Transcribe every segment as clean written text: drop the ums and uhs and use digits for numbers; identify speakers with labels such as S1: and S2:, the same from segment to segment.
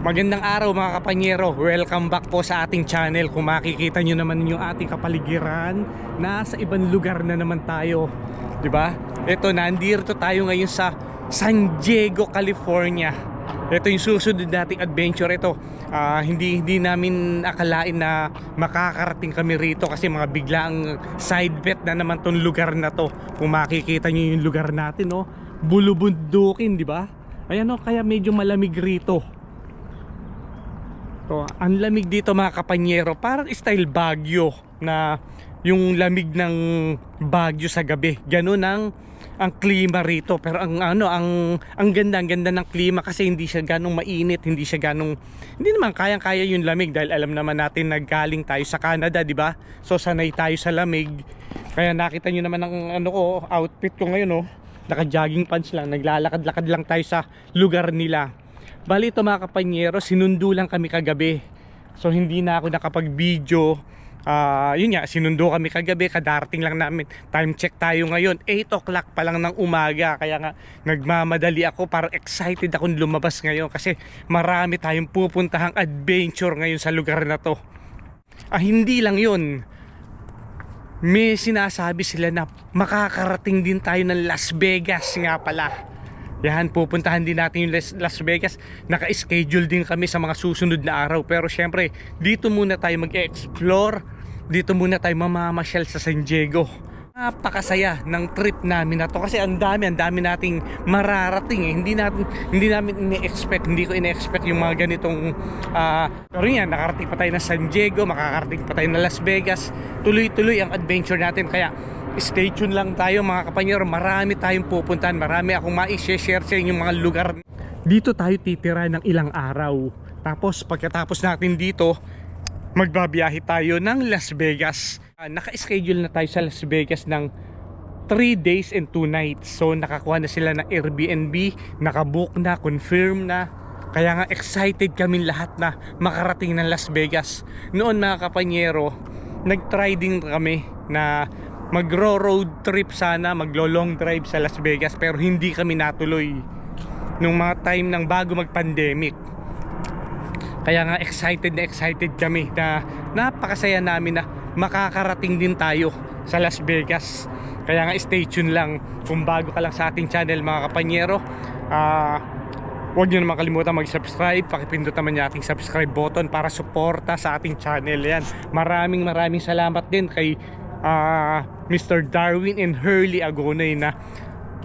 S1: Magandang araw mga kapanyero, welcome back po sa ating channel. Kung makikita nyo naman yung ating kapaligiran, nasa ibang lugar na naman tayo, di ba? Ito, nandito tayo ngayon sa San Diego, California. Ito yung susunod nating adventure. Ito, hindi namin akalain na makakarating kami rito kasi mga biglaang side bet na naman tong lugar na to. Kung makikita nyo yung lugar natin, no? Bulubundukin, di ba? Ayan, no? Kaya medyo malamig rito. So, ang lamig dito mga kapanyero, parang style Baguio, na yung lamig ng Baguio sa gabi. Ganun ang klima rito. Pero ang ganda ng klima kasi hindi siya ganong mainit, hindi naman kayang-kaya yung lamig dahil alam naman natin naggaling tayo sa Canada, di ba? So sanay tayo sa lamig. Kaya nakita niyo naman ang outfit ko ngayon, naka-jogging pants lang, naglalakad-lakad lang tayo sa lugar nila. Bali ito mga kapanyero, sinundo lang kami kagabi. So hindi na ako nakapag-video. Yun nga, sinundo kami kagabi, kadarating lang namin. Time check tayo ngayon, 8 o'clock pa lang ng umaga. Kaya nga nagmamadali ako, parang excited akong lumabas ngayon kasi marami tayong pupuntahang adventure ngayon sa lugar na to. Hindi lang yun, may sinasabi sila na makakarating din tayo ng Las Vegas nga pala. Yan, pupuntahan din natin yung Las Vegas. Naka-schedule din kami sa mga susunod na araw. Pero syempre, dito muna tayo mag-explore. Dito muna tayo mamamasyal sa San Diego. Napakasaya ng trip namin na to kasi ang dami nating mararating. Hindi ko ine-expect yung mga ganitong pero yan, nakarating pa tayo ng San Diego, makakarating pa tayo ng Las Vegas. Tuloy-tuloy ang adventure natin. Kaya stay tuned lang tayo mga kapanyero. Marami tayong pupuntahan, marami akong ma-share sa inyong mga lugar. Dito tayo titira ng ilang araw. Tapos pagkatapos natin dito, magbabiyahe tayo ng Las Vegas. Naka-schedule na tayo sa Las Vegas ng 3 days and 2 nights. So nakakuha na sila ng Airbnb, nakabook na, confirm na. Kaya nga excited kami lahat na makarating ng Las Vegas. Noon mga kapanyero, nag-try din kami na magro-road trip sana, maglo-long drive sa Las Vegas, pero hindi kami natuloy nung mga time ng bago mag-pandemic. Kaya nga excited kami na napakasaya namin na makakarating din tayo sa Las Vegas. Kaya nga stay tuned lang. Kung bago ka lang sa ating channel mga kapanyero, huwag nyo naman kalimutan mag-subscribe. Pakipindot naman yung ating subscribe button para suporta sa ating channel. Yan. Maraming salamat din kay Mr. Darwin and Hurley Agonay na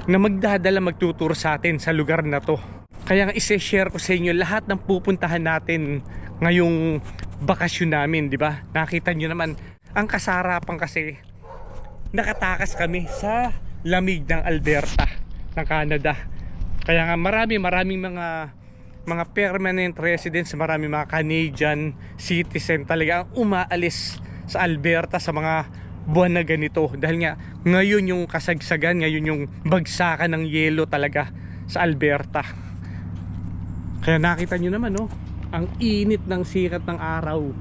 S1: magtuturo sa atin sa lugar na to. Kaya nga isi-share ko sa inyo lahat ng pupuntahan natin ngayong bakasyon namin, di ba? Nakita nyo naman ang kasarapan kasi nakatakas kami sa lamig ng Alberta ng Canada. Kaya nga maraming mga permanent residents, maraming mga Canadian citizen talaga ang umaalis sa Alberta sa mga buwan na ganito. Dahil nga ngayon yung kasagsagan, ngayon yung bagsakan ng yelo talaga sa Alberta. Kaya nakita nyo naman ang init ng sikat ng araw.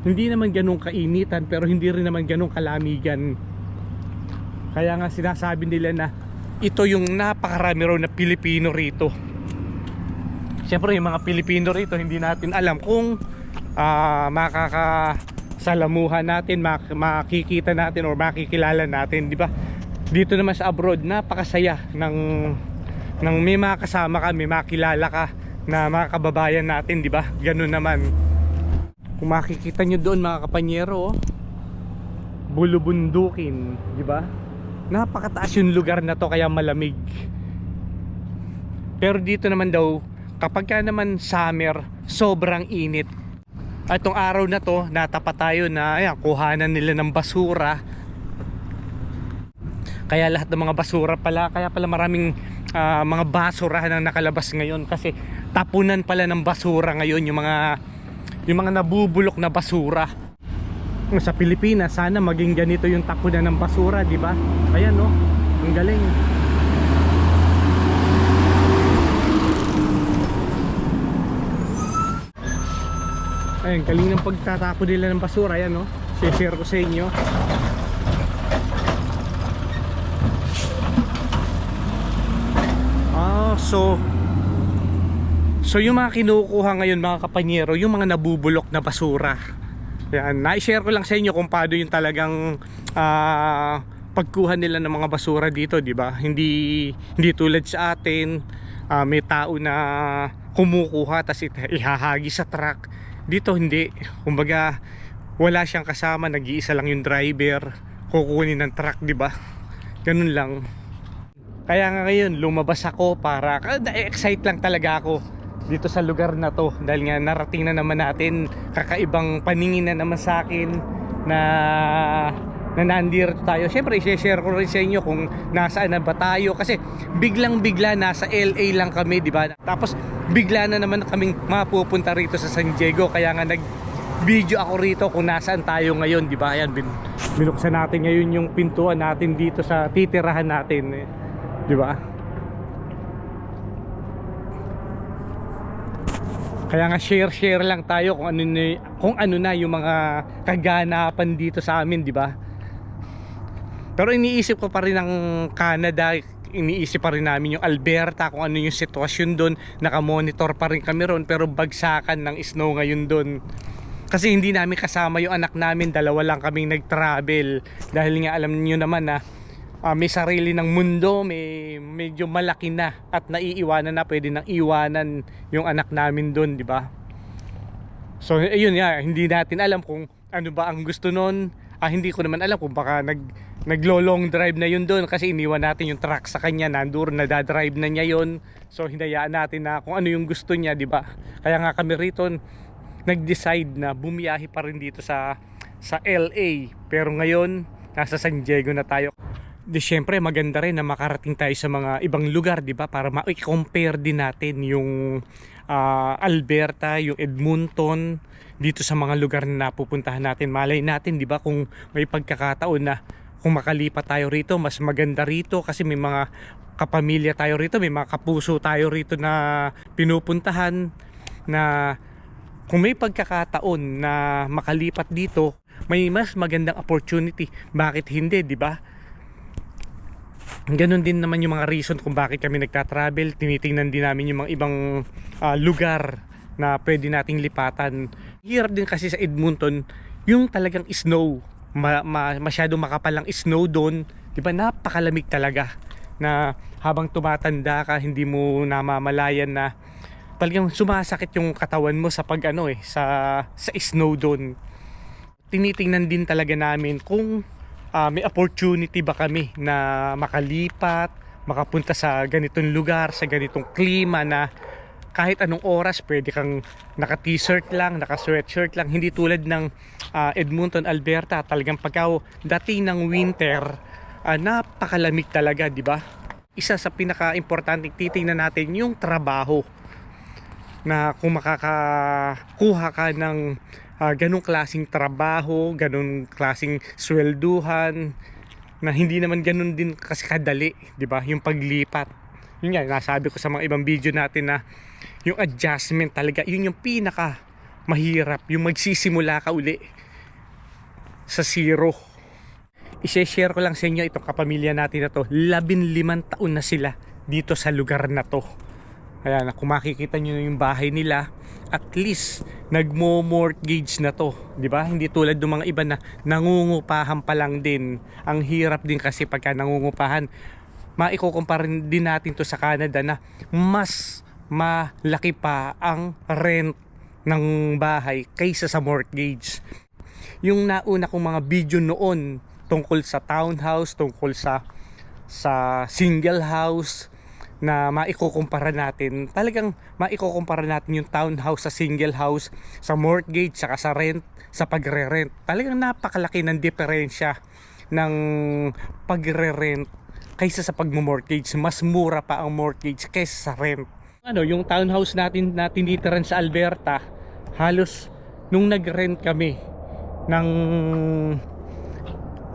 S1: Hindi naman ganun kainitan, pero hindi rin naman ganun kalamigan. Kaya nga sinasabi nila na ito yung napakarami raw na Pilipino rito. Siyempre yung mga Pilipino rito, hindi natin alam kung makakasalamuhan natin, makikita natin or makikilala natin, di ba? Dito naman sa abroad, napakasaya ng may makasama ka, may makilala ka na mga kababayan natin, di ba? Ganun naman. Kung makikita nyo doon mga kapanyero, bulubundukin, di ba? Napakataas yung lugar na to kaya malamig. Pero dito naman daw, kapag ka naman summer, sobrang init. At itong araw na to, natapat tayo na kuhanan nila ng basura. Kaya lahat ng mga basura kaya pala maraming mga basura na nakalabas ngayon kasi tapunan pala ng basura ngayon yung mga nabubulok na basura. Sa Pilipinas sana maging ganito yung tapunan ng basura, di ba? Ayan ang galing. Ayan, galing ng pagtatapon nila ng basura. Ayan share ko sa inyo. So So yung mga kinukuha ngayon mga kapanyero, yung mga nabubulok na basura. Yan, na-share ko lang sa inyo kung paano yung talagang pagkuha nila ng mga basura dito, di ba? Hindi tulad sa atin, may tao na kumukuha tas ihahagi sa truck. Dito hindi. Kumbaga wala siyang kasama, nag-iisa lang yung driver, kukunin ng truck, di ba? Ganun lang. Kaya nga ngayon lumabas ako para excite lang talaga ako dito sa lugar na to, dahil nga narating na naman natin, kakaibang paningin na naman sa akin na nandito tayo. Syempre i-share ko rin sa inyo kung nasaan na ba tayo, kasi biglang bigla nasa LA lang kami, di ba? Tapos bigla na naman kaming mapupunta rito sa San Diego, kaya nga nag video ako rito kung nasaan tayo ngayon, di ba? Ayan, binuksan natin ngayon yung pintuan natin dito sa titirahan natin, di ba? Kaya nga share lang tayo kung ano na yung mga kaganapan dito sa amin, di ba? Pero iniisip ko pa rin ang Canada, iniisip pa rin namin yung Alberta, kung ano yung sitwasyon doon. Naka-monitor pa rin kami ron, pero bagsakan ng snow ngayon doon. Kasi hindi namin kasama yung anak namin, dalawa lang kaming nag-travel. Dahil nga alam niyo naman na may sarili ng mundo, medyo malaki na at naiiwanan na, pwede nang iwanan yung anak namin doon, di ba? So ayun nga, hindi natin alam kung ano ba ang gusto noon. Hindi ko naman alam kung baka naglo-long drive na yun doon, kasi iniwan natin yung truck sa kanya, nandoon nadadrive na niya yun. So hinayaan natin na kung ano yung gusto niya, di ba? Kaya nga kami rito nag-decide na bumiyahe pa rin dito sa LA, pero ngayon nasa San Diego na tayo. Di syempre maganda rin na makarating tayo sa mga ibang lugar, di ba? Para ma-compare din natin yung Alberta, yung Edmonton dito sa mga lugar na napupuntahan natin. Malay natin, di ba, kung may pagkakataon na kung makalipat tayo rito, mas maganda rito kasi may mga kapamilya tayo rito, may mga kapuso tayo rito na pinupuntahan, na kung may pagkakataon na makalipat dito, may mas magandang opportunity. Bakit hindi, di ba? Ganon din naman yung mga reason kung bakit kami nagta-travel. Tinitingnan din namin yung mga ibang lugar na pwede nating lipatan. Hirap din kasi sa Edmonton yung talagang snow, masyado makapalang snow doon, di ba? Napakalamig talaga, na habang tumatanda ka hindi mo namamalayan na talagang sumasakit yung katawan mo sa sa snow doon. Tinitingnan din talaga namin kung may opportunity ba kami na makalipat, makapunta sa ganitong lugar, sa ganitong klima na kahit anong oras pwede kang naka t-shirt lang, naka sweatshirt lang. Hindi tulad ng Edmonton, Alberta, talagang dating ng winter, napakalamig talaga, di ba? Isa sa pinaka-importante titingnan natin yung trabaho, na kung makakakuha ka ng ganong klaseng trabaho, ganong klaseng swelduhan, na hindi naman ganon din kasi kadali, di ba? Yung paglipat, yun nga, nasabi ko sa mga ibang video natin na yung adjustment talaga, yun yung pinaka mahirap, yung magsisimula ka uli sa zero. I-share ko lang sa inyo itong kapamilya natin na to, 15 taon na sila dito sa lugar na to. Ayan, kung makikita nyo yung bahay nila, at least nagmo-mortgage na to, di ba? Hindi tulad ng mga iba na nangungupahan pa lang din. Ang hirap din kasi pagka nangungupahan. Maikukumpara din natin to sa Canada na mas malaki pa ang rent ng bahay kaysa sa mortgage. Yung nauna kong mga video noon tungkol sa townhouse, tungkol sa single house, na maikukumpara natin, talagang maikukumpara natin yung townhouse sa single house, sa mortgage, saka sa rent, sa pagre-rent. Talagang napakalaki ng diferensya ng pagre-rent kaysa sa pagmo-mortgage. Mas mura pa ang mortgage kaysa sa rent. Yung townhouse natin na tinitiran sa Alberta, halos nung nag-rent kami ng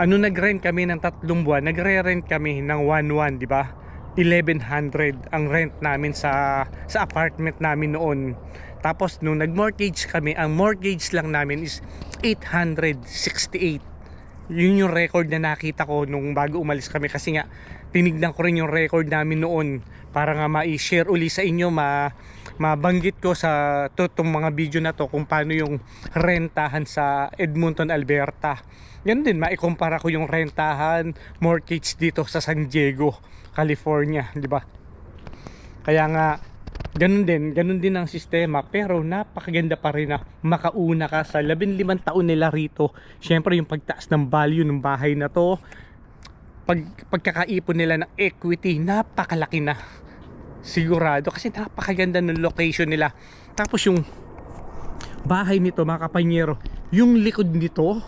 S1: nag-rent kami ng 3 buwan, nagre-rent kami ng 1,100, di ba? 1,100 ang rent namin sa apartment namin noon. Tapos nung nag-mortgage kami, ang mortgage lang namin is 868. Yun yung record na nakita ko nung bago umalis kami, kasi nga tinignan ko rin yung record namin noon para nga ma-share uli sa inyo, mabanggit ko sa itong mga video na to kung paano yung rentahan sa Edmonton, Alberta. Yan din, maikumpara ko yung rentahan, mortgage dito sa San Diego, California, di ba? Kaya nga ganun din ang sistema, pero napakaganda pa rin na makauna ka sa 15 taon nila rito. Syempre yung pagtaas ng value ng bahay na to, pagkakaipon nila ng equity, napakalaki na. Sigurado kasi napakaganda ng location nila. Tapos yung bahay nito mga kapanyero, yung likod nito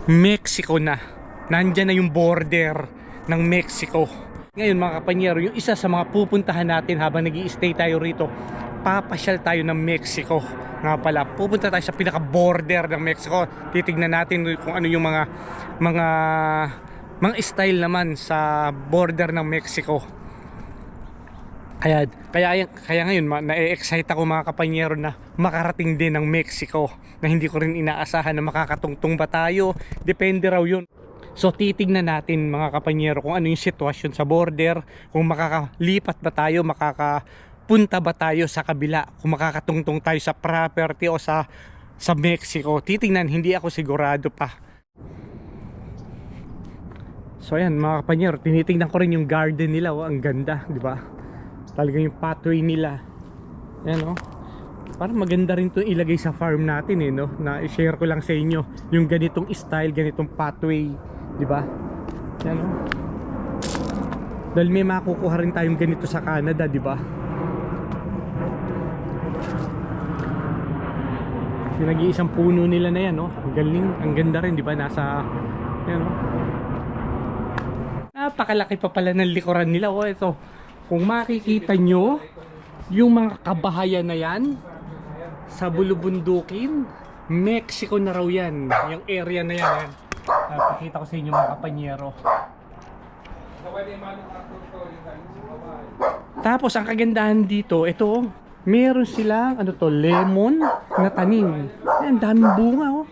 S1: Mexico na. Nandyan na yung border ng Mexico. Ngayon mga kapanyero, yung isa sa mga pupuntahan natin habang nag-i-stay tayo rito, papasyal tayo ng Mexico. Nga pala, pupunta tayo sa pinaka-border ng Mexico. Titignan natin kung ano yung mga style naman sa border ng Mexico. Kaya ngayon na-excite ako mga kapanyero na makarating din ng Mexico, na hindi ko rin inaasahan na makakatungtong ba tayo. Depende raw yun. So titignan natin mga kapanyero kung ano yung sitwasyon sa border, kung makakalipat ba tayo, makakapunta ba tayo sa kabila, kung makakatungtong tayo sa property o sa Mexico. Titignan, hindi ako sigurado pa. So ayan mga kapanyero, tinitingnan ko rin yung garden nila, oh, ang ganda, di ba? Talaga yung pathway nila. Ayan, oh. Parang maganda rin to ilagay sa farm natin eh, no? Na i-share ko lang sa inyo yung ganitong style, ganitong pathway, di ba? Ayan, oh. Dahil may makukuha rin tayong ganito sa Canada, di ba? Yung nag-iisang puno nila na yan, no? Ang galing, ang ganda rin, di ba? Nasa, ayan, oh. Napakalaki pa pala ng likuran nila, oh. Ito, kung makikita nyo yung mga kabahayan na yan sa bulubundukin, Mexico na raw yan, yung area na yan. Pakita ko sa inyo mga kapanyero. Tapos ang kagandahan dito, ito, meron silang ano to, lemon na tanim. Ang daming bunga, oh.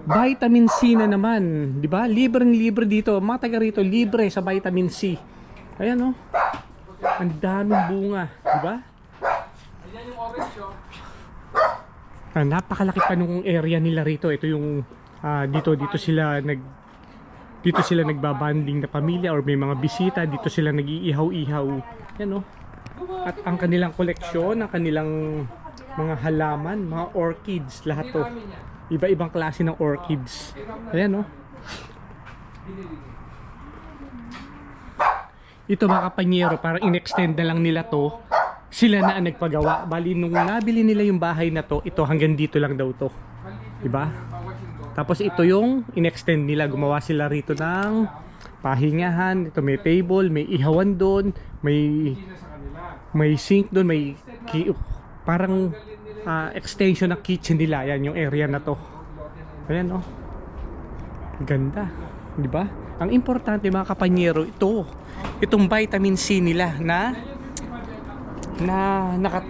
S1: Vitamin C na naman, di ba? Libreng-libre dito, mga taga rito libre sa vitamin C. Ayan, oh. Ang daming bunga, di ba? Ayan yung orange, oh. Napakalaki pa nung area nila rito. Ito yung dito sila nagbabanding na pamilya or may mga bisita, dito sila nag-iihaw-ihaw. Yan, oh. At ang kanilang koleksyon, ang kanilang mga halaman, mga orchids, lahat to. Iba-ibang klase ng orchids. Ayan, oh. Ito mga kapanyero, parang in-extend na lang nila to. Sila na ang nagpagawa. Bali nung nabili nila yung bahay na to, ito hanggang dito lang daw to. Diba? Tapos ito yung in-extend nila. Gumawa sila rito ng pahingahan. Ito may table, may ihawan doon, may sink doon, may parang extension ng kitchen nila. Yan yung area na to. Ayan, oh. Ganda. Diba? Ang importante mga kapanyero, itong vitamin C nila na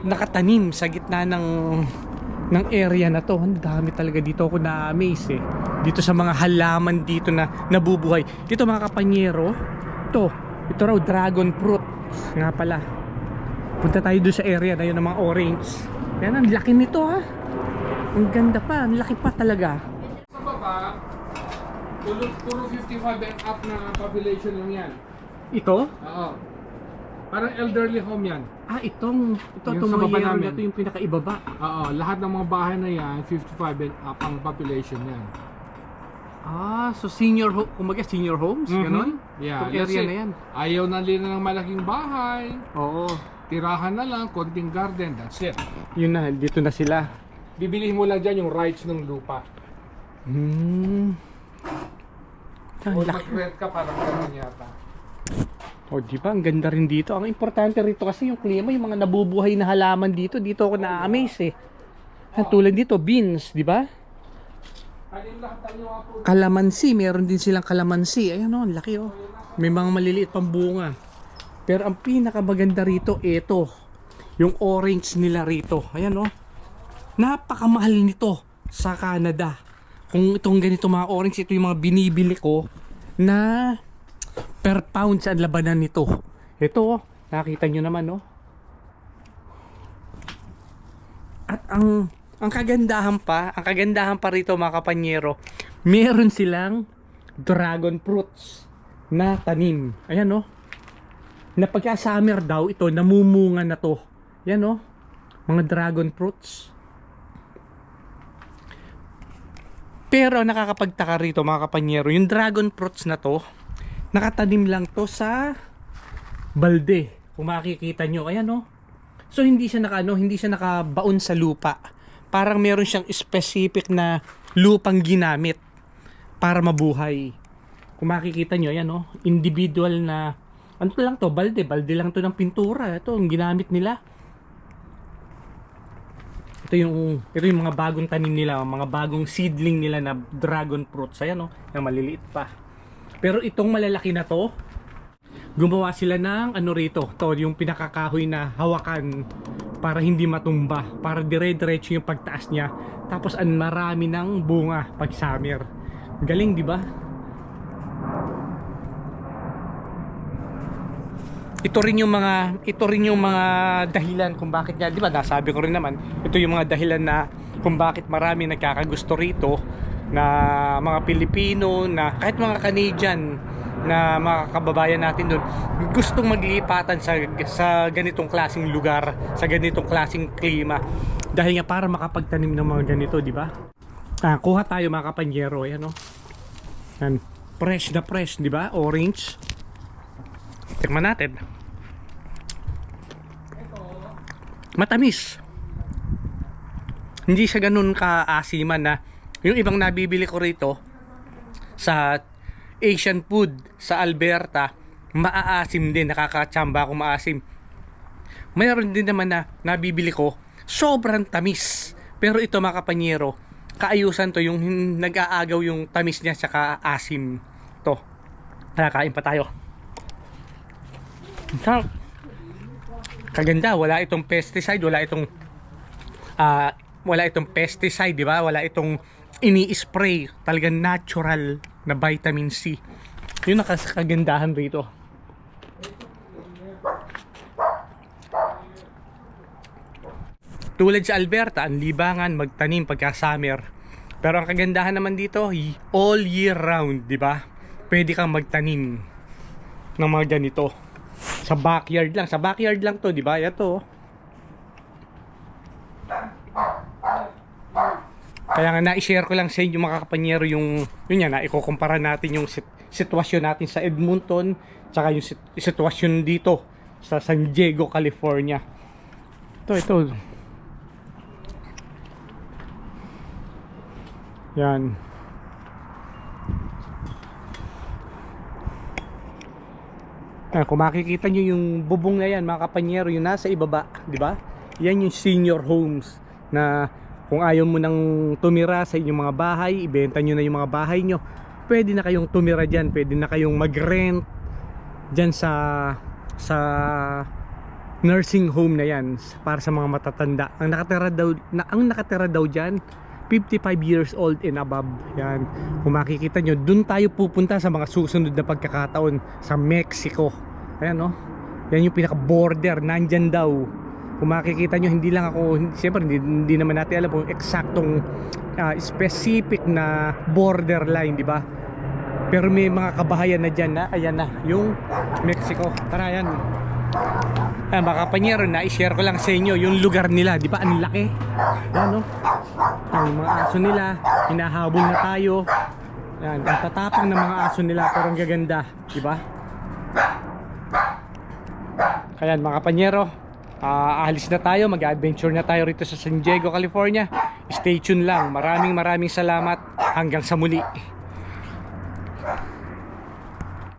S1: nakatanim sa gitna ng area na to. Ang dami talaga dito, ako na-amaze eh. Dito sa mga halaman dito na nabubuhay. Dito mga kapanyero, ito raw dragon fruit nga pala. Punta tayo doon sa area na yun ng mga orange. Yan, ang laki nito ha. Ang ganda pa, ang laki pa talaga.
S2: Sa baba, puro 55 and up na population lang yan.
S1: Ito?
S2: Oo. Parang elderly home yan.
S1: Itong mga yero na ito yung pinakaibaba.
S2: Oo, lahat ng mga bahay na yan, 55 and up ang population yan.
S1: So senior homes, ganon?
S2: Yeah,
S1: yung area na yan.
S2: Ayaw na nila ng malaking bahay.
S1: Oo.
S2: Tirahan na lang, konting garden, that's it.
S1: Yun na, dito na sila.
S2: Bibilihin mo lang dyan yung rights ng lupa. Kung mag-rent ka, parang ganun yata.
S1: Di ba? Ang ganda rin dito. Ang importante rito kasi yung klima, yung mga nabubuhay na halaman dito. Dito ako na-amaze eh. Tulad dito, beans, di ba? Kalamansi, meron din silang kalamansi. Ayan o, laki o. May mga maliliit pang bunga. Pero ang pinakamaganda rito, ito. Yung orange nila rito. Ayan o. Napakamahal nito sa Canada. Kung itong ganito mga orange, ito yung mga binibili ko na per pound sa labanan nito. Ito, Nakita nyo naman, no? At ang kagandahan pa rito mga kapanyero, meron silang dragon fruits na tanim. Ayan, no? Na pagka summer daw, ito namumunga na to. Yan, no? Mga dragon fruits. Pero nakakapagtaka rito mga kapanyero, yung dragon fruits na to, nakatanim lang to sa balde. Kung makikita nyo, ayan, no? So hindi siya hindi siya nakabaon sa lupa. Parang meron siyang specific na lupang ginamit para mabuhay. Kung makikita nyo, ayan, no? Individual na, ano lang to, balde lang to ng pintura. Ito ang ginamit nila. Ito yung mga bagong tanim nila, mga bagong seedling nila na dragon fruits. Ayan, no? Yung maliliit pa. Pero itong malalaki na to, gumawa sila ng ano rito, to yung pinakakahoy na hawakan para hindi matumba, para dire-diretso yung pagtaas niya. Tapos marami ng bunga pag summer. Galing, di ba? Ito rin yung mga dahilan kung bakit nga, di ba, nasabi ko rin naman, ito yung mga dahilan na kung bakit marami nagkakagusto rito na mga Pilipino, na kahit mga Canadian na mga kababayan natin doon, gustong maglipatan sa ganitong klaseng lugar, sa ganitong klaseng klima, dahil nga para makapagtanim ng mga ganito, di ba? Kuha tayo mga kapanyero, ayan, no? Yan, fresh na fresh, di ba? Orange. Tikman natin. Matamis. Hindi siya ganun kaasiman na yung ibang nabibili ko rito sa Asian food sa Alberta, maaasim din, nakakatsamba ako maasim. Mayroon din naman na nabibili ko sobrang tamis. Pero ito mga kapanyero, kaayusan to, yung nag-aagaw yung tamis niya saka asim. To. Kakain pa tayo. Kaganda, wala itong pesticide, wala itong pesticide, di ba? Wala itong ini-spray, talagang natural na vitamin C. Yun ang kagandahan rito. Tulad sa Alberta, ang libangan magtanim pagka summer. Pero ang kagandahan naman dito, all year round, di ba? Pwede kang magtanim ng mga ganito. Sa backyard lang to, di ba? Ito. Kaya nga na-share ko lang sa inyo mga kapanyero yun yan, ikukumpara natin yung sitwasyon natin sa Edmonton tsaka yung sitwasyon dito sa San Diego, California. Ito. Yan. Kung makikita nyo yung bubong na yan mga kapanyero, yung nasa ibaba, di ba? Yan yung senior homes na kung ayaw mo nang tumira sa inyong mga bahay, ibenta nyo na yung mga bahay nyo, pwede na kayong tumira dyan, pwede na kayong mag-rent dyan sa nursing home na yan para sa mga matatanda. Ang nakatira daw dyan 55 years old and above. Yan. Kung makikita nyo, dun tayo pupunta sa mga susunod na pagkakataon sa Mexico. Ayan, no? Yan yung pinaka border, nandyan daw. Kung makikita nyo, hindi lang ako, siyempre hindi naman natin alam kung eksaktong specific na borderline, di ba? Pero may mga kabahayan na dyan na, ayan na, yung Mexico. Tara, yan. Mga kapanyero, na-share ko lang sa inyo yung lugar nila, di ba? Ang laki. Yan, no? Ang mga aso nila, hinahabol na tayo. Yan, ang tatapang ng mga aso nila, pero ang gaganda, di ba? Kaya mga kapanyero, aalis na tayo, mag-adventure na tayo rito sa San Diego, California. Stay tuned lang. Maraming salamat. Hanggang sa muli.